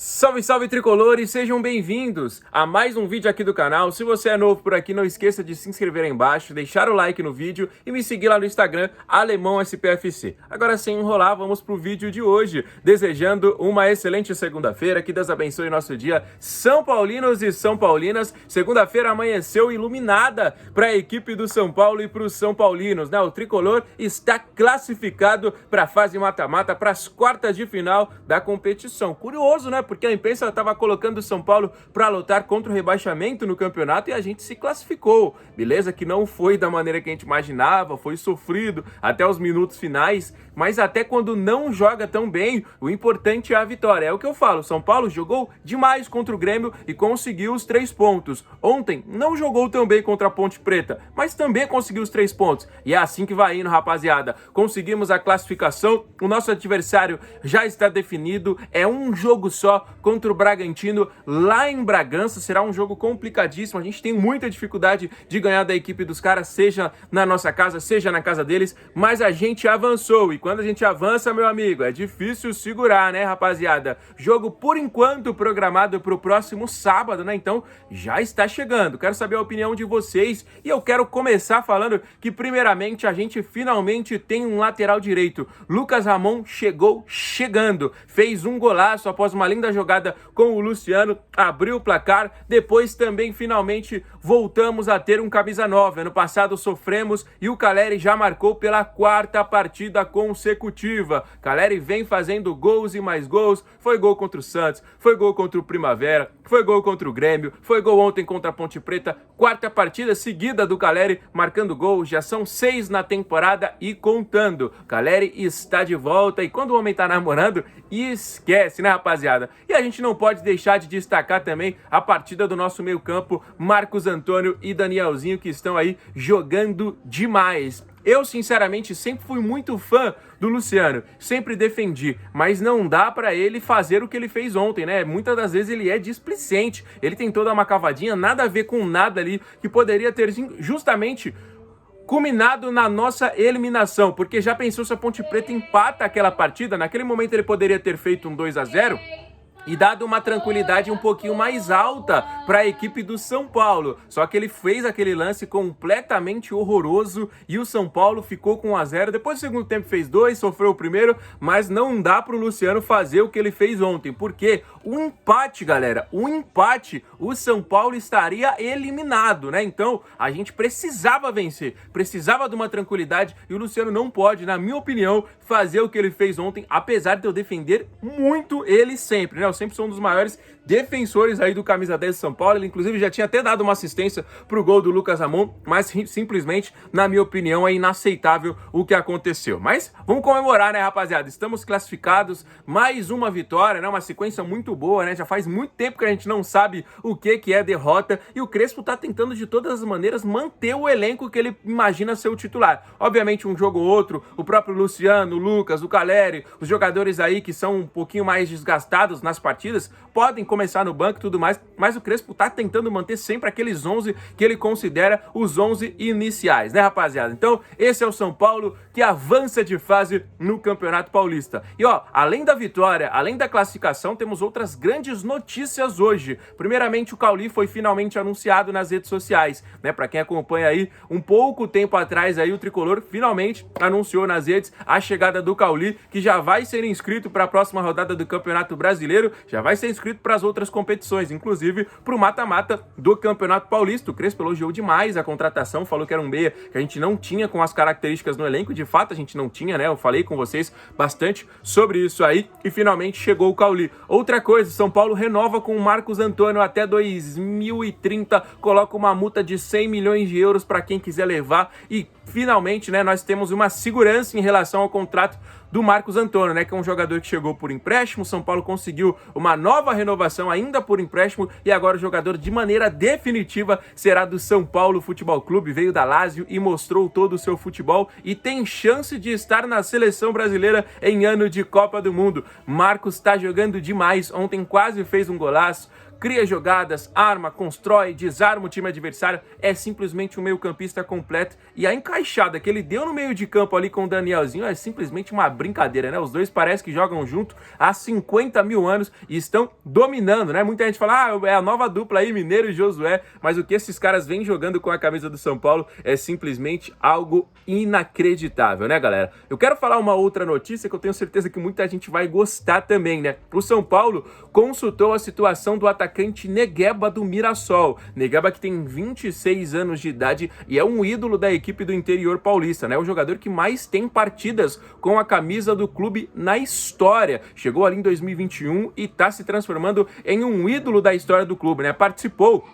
Salve, salve tricolores, sejam bem-vindos a mais um vídeo aqui do canal. Se você é novo por aqui, não esqueça de se inscrever aí embaixo, deixar o like no vídeo e me seguir lá no Instagram, AlemãoSPFC. Agora, sem enrolar, vamos pro vídeo de hoje, desejando uma excelente segunda-feira, que Deus abençoe nosso dia. São Paulinos e São Paulinas, segunda-feira amanheceu iluminada para a equipe do São Paulo e para os São Paulinos, né? O tricolor está classificado para a fase mata-mata, para as quartas de final da competição. Curioso, né? Porque a imprensa estava colocando o São Paulo para lutar contra o rebaixamento no campeonato e a gente se classificou. Beleza que não foi da maneira que a gente imaginava, foi sofrido até os minutos finais, mas até quando não joga tão bem, o importante é a vitória. É o que eu falo, o São Paulo jogou demais contra o Grêmio e conseguiu os 3 pontos. Ontem não jogou tão bem contra a Ponte Preta, mas também conseguiu os 3 pontos. E é assim que vai indo, rapaziada. Conseguimos a classificação, o nosso adversário já está definido, é um jogo só contra o Bragantino lá em Bragança. Será um jogo complicadíssimo, a gente tem muita dificuldade de ganhar da equipe dos caras, seja na nossa casa, seja na casa deles, mas a gente avançou, e quando a gente avança, meu amigo, é difícil segurar, né, rapaziada? Jogo, por enquanto, programado para o próximo sábado, né, então já está chegando. Quero saber a opinião de vocês, e eu quero começar falando que, primeiramente, a gente finalmente tem um lateral direito. Lucas Ramon chegou chegando, fez um golaço após uma linda jogada com o Luciano, abriu o placar. Depois também finalmente voltamos a ter um camisa 9. Ano passado sofremos e o Caleri já marcou pela 4ª partida consecutiva. Caleri vem fazendo gols e mais gols. Foi gol contra o Santos, foi gol contra o Primavera, foi gol contra o Grêmio, foi gol ontem contra a Ponte Preta. 4ª partida seguida do Caleri marcando gols, já são 6 na temporada e contando. Caleri está de volta e quando o homem tá namorando, esquece, né, rapaziada? E a gente não pode deixar de destacar também a partida do nosso meio-campo, Marcos Antônio e Danielzinho, que estão aí jogando demais. Eu, sinceramente, sempre fui muito fã do Luciano, sempre defendi, mas não dá pra ele fazer o que ele fez ontem, né? Muitas das vezes ele é displicente, ele tentou dar uma cavadinha, nada a ver com nada ali, que poderia ter justamente culminado na nossa eliminação, porque já pensou se a Ponte Preta empata aquela partida? Naquele momento ele poderia ter feito um 2-0 e dado uma tranquilidade um pouquinho mais alta para a equipe do São Paulo. Só que ele fez aquele lance completamente horroroso e o São Paulo ficou com 1-0. Depois do segundo tempo fez 2, sofreu o primeiro, mas não dá para o Luciano fazer o que ele fez ontem, porque o empate, galera, o São Paulo estaria eliminado, né? Então a gente precisava vencer, precisava de uma tranquilidade e o Luciano não pode, na minha opinião, fazer o que ele fez ontem, apesar de eu defender muito ele sempre, né? Eu sempre sou um dos maiores defensores aí do camisa 10 de São Paulo. Ele inclusive já tinha até dado uma assistência pro gol do Lucas Ramon, mas simplesmente, na minha opinião, é inaceitável o que aconteceu. Mas vamos comemorar, né, rapaziada? Estamos classificados, mais uma vitória, né? Uma sequência muito boa, né? Já faz muito tempo que a gente não sabe o que é derrota e o Crespo tá tentando de todas as maneiras manter o elenco que ele imagina ser o titular. Obviamente um jogo ou outro, o próprio Luciano, o Lucas, o Caleri, os jogadores aí que são um pouquinho mais desgastados nas partidas, podem começar no banco e tudo mais, mas o Crespo tá tentando manter sempre aqueles 11 que ele considera os 11 iniciais, né, rapaziada? Então, esse é o São Paulo que avança de fase no Campeonato Paulista. E ó, além da vitória, além da classificação, temos outras grandes notícias hoje. Primeiramente, o Cauli foi finalmente anunciado nas redes sociais, né? Para quem acompanha aí, um pouco tempo atrás aí o Tricolor finalmente anunciou nas redes a chegada do Cauli, que já vai ser inscrito para a próxima rodada do Campeonato Brasileiro, já vai ser inscrito para as outras competições, inclusive para o mata-mata do Campeonato Paulista. O Crespo elogiou demais a contratação, falou que era um meia que a gente não tinha com as características no elenco, de fato a gente não tinha, né? Eu falei com vocês bastante sobre isso aí e finalmente chegou o Cauli. Outra coisa, São Paulo renova com o Marcos Antônio até 2030, coloca uma multa de 100 milhões de euros para quem quiser levar e finalmente, né, nós temos uma segurança em relação ao contrato do Marcos Antônio, né, que é um jogador que chegou por empréstimo. São Paulo conseguiu uma nova renovação ainda por empréstimo e agora o jogador de maneira definitiva será do São Paulo Futebol Clube, veio da Lazio e mostrou todo o seu futebol e tem chance de estar na seleção brasileira em ano de Copa do Mundo. Marcos tá jogando demais, ontem quase fez um golaço, cria jogadas, arma, constrói, desarma o time adversário, é simplesmente um meio-campista completo. E a encaixada que ele deu no meio de campo ali com o Danielzinho é simplesmente uma brincadeira, né? Os dois parece que jogam junto há 50 mil anos e estão dominando, né? Muita gente fala, é a nova dupla aí, Mineiro e Josué, mas o que esses caras vêm jogando com a camisa do São Paulo é simplesmente algo inacreditável, né, galera? Eu quero falar uma outra notícia que eu tenho certeza que muita gente vai gostar também, né? O São Paulo consultou a situação do atacante Negueba do Mirassol. Negueba que tem 26 anos de idade e é um ídolo da equipe do interior paulista, né? O jogador que mais tem partidas com a camisa do clube na história. Chegou ali em 2021 e tá se transformando em um ídolo da história do clube, né? Participou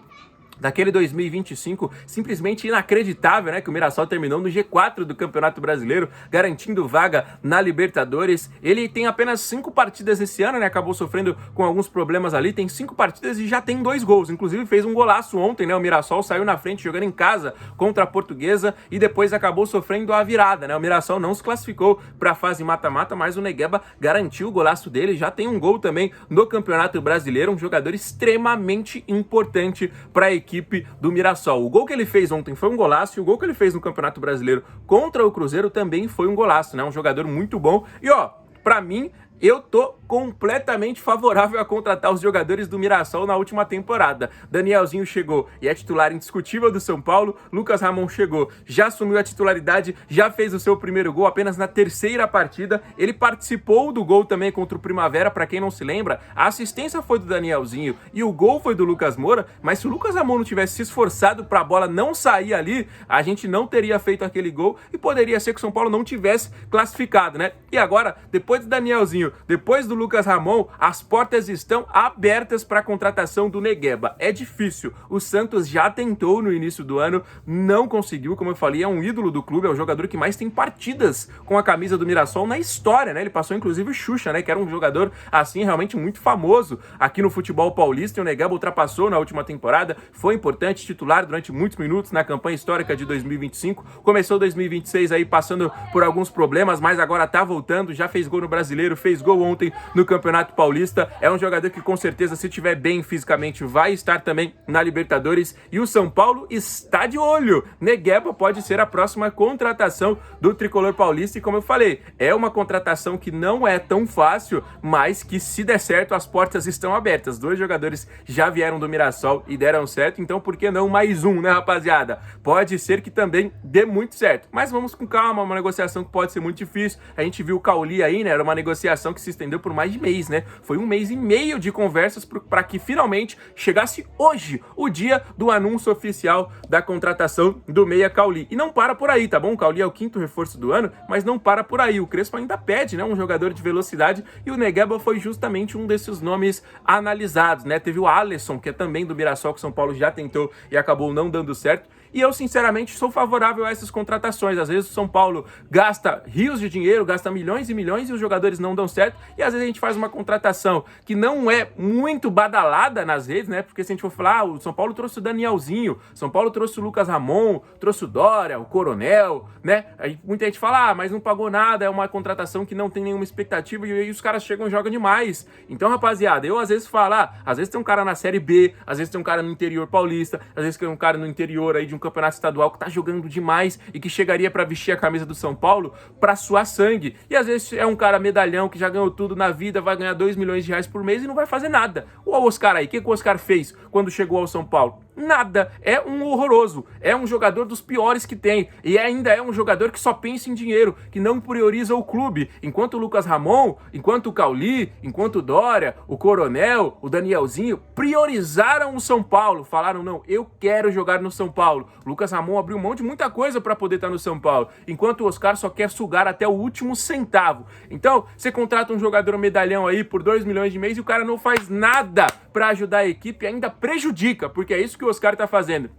daquele 2025 simplesmente inacreditável, né? Que o Mirassol terminou no G4 do Campeonato Brasileiro, garantindo vaga na Libertadores. Ele tem apenas 5 partidas esse ano, né? Acabou sofrendo com alguns problemas ali. Tem 5 partidas e já tem 2 gols. Inclusive fez um golaço ontem, né? O Mirassol saiu na frente jogando em casa contra a Portuguesa e depois acabou sofrendo a virada, né? O Mirassol não se classificou para a fase mata-mata, mas o Negueba garantiu o golaço dele. Já tem um gol também no Campeonato Brasileiro. Um jogador extremamente importante para a equipe do Mirassol. O gol que ele fez ontem foi um golaço e o gol que ele fez no Campeonato Brasileiro contra o Cruzeiro também foi um golaço, né? Um jogador muito bom. E ó, pra mim, eu tô completamente favorável a contratar os jogadores do Mirassol na última temporada. Danielzinho chegou e é titular indiscutível do São Paulo. Lucas Ramon chegou, já assumiu a titularidade, já fez o seu primeiro gol apenas na 3ª partida. Ele participou do gol também contra o Primavera, para quem não se lembra. A assistência foi do Danielzinho e o gol foi do Lucas Moura, mas se o Lucas Ramon não tivesse se esforçado para a bola não sair ali, a gente não teria feito aquele gol e poderia ser que o São Paulo não tivesse classificado, né? E agora, depois do Danielzinho, depois do Lucas Ramon, as portas estão abertas para a contratação do Negueba. É difícil. O Santos já tentou no início do ano, não conseguiu. Como eu falei, é um ídolo do clube, é o jogador que mais tem partidas com a camisa do Mirassol na história, né? Ele passou inclusive o Xuxa, né? Que era um jogador, assim, realmente muito famoso aqui no futebol paulista. E o Negueba ultrapassou na última temporada, foi importante, titular durante muitos minutos na campanha histórica de 2025. Começou 2026 aí passando por alguns problemas, mas agora tá voltando, já fez gol no Brasileiro, fez gol ontem no Campeonato Paulista. É um jogador que com certeza, se estiver bem fisicamente, vai estar também na Libertadores. E o São Paulo está de olho. Negueba pode ser a próxima contratação do tricolor paulista. E como eu falei, é uma contratação que não é tão fácil, mas que se der certo, as portas estão abertas. 2 jogadores já vieram do Mirassol e deram certo. Então por que não mais um, né, rapaziada? Pode ser que também dê muito certo. Mas vamos com calma, uma negociação que pode ser muito difícil. A gente viu o Cauli aí, né? Era uma negociação que se estendeu por mais de mês, né? Foi 1 mês e meio de conversas para que finalmente chegasse hoje o dia do anúncio oficial da contratação do meia Cauli. E não para por aí, tá bom? O Cauli é o 5º reforço do ano, mas não para por aí. O Crespo ainda pede, né? Um jogador de velocidade e o Negueba foi justamente um desses nomes analisados, né? Teve o Alisson, que é também do Mirassol, que o São Paulo já tentou e acabou não dando certo. E eu, sinceramente, sou favorável a essas contratações. Às vezes o São Paulo gasta rios de dinheiro, gasta milhões e milhões e os jogadores não dão certo. E às vezes a gente faz uma contratação que não é muito badalada nas redes, né? Porque se a gente for falar, o São Paulo trouxe o Danielzinho, São Paulo trouxe o Lucas Ramon, trouxe o Dória, o Coronel, né? Aí muita gente fala, mas não pagou nada, é uma contratação que não tem nenhuma expectativa e aí os caras chegam e jogam demais. Então, rapaziada, eu às vezes falo, às vezes tem um cara na Série B, às vezes tem um cara no interior paulista, às vezes tem um cara no interior aí de um campeonato estadual que tá jogando demais e que chegaria para vestir a camisa do São Paulo para suar sangue. E às vezes é um cara medalhão que já ganhou tudo na vida, vai ganhar 2 milhões de reais por mês e não vai fazer nada. O Oscar aí, o que o Oscar fez quando chegou ao São Paulo? Nada. É um horroroso. É um jogador dos piores que tem. E ainda é um jogador que só pensa em dinheiro, que não prioriza o clube. Enquanto o Lucas Ramon, enquanto o Cauli, enquanto o Dória, o Coronel, o Danielzinho priorizaram o São Paulo. Falaram, não, eu quero jogar no São Paulo. O Lucas Ramon abriu mão de muita coisa para poder estar no São Paulo. Enquanto o Oscar só quer sugar até o último centavo. Então, você contrata um jogador medalhão aí por 2 milhões de mês e o cara não faz nada para ajudar a equipe, ainda prejudica, porque é isso que o Oscar tá fazendo.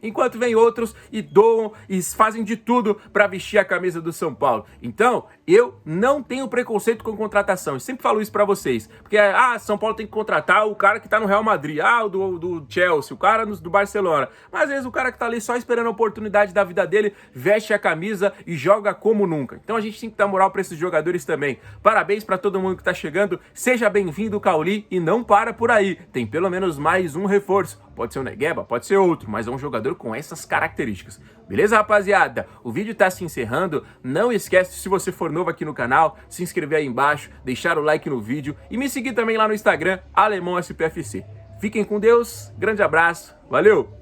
Enquanto vem outros e doam e fazem de tudo para vestir a camisa do São Paulo. Então, eu não tenho preconceito com contratação. Eu sempre falo isso pra vocês. Porque, São Paulo tem que contratar o cara que tá no Real Madrid, o do Chelsea, o cara do Barcelona. Mas às vezes o cara que tá ali só esperando a oportunidade da vida dele, veste a camisa e joga como nunca. Então a gente tem que dar moral pra esses jogadores também. Parabéns pra todo mundo que tá chegando. Seja bem-vindo, Cauli, e não para por aí. Tem pelo menos mais um reforço. Pode ser o Negueba, pode ser outro, mas é um jogador com essas características. Beleza, rapaziada? O vídeo tá se encerrando. Não esquece, se você for novo aqui no canal, se inscrever aí embaixo, deixar o like no vídeo e me seguir também lá no Instagram, AlemãoSPFC. Fiquem com Deus, grande abraço, valeu!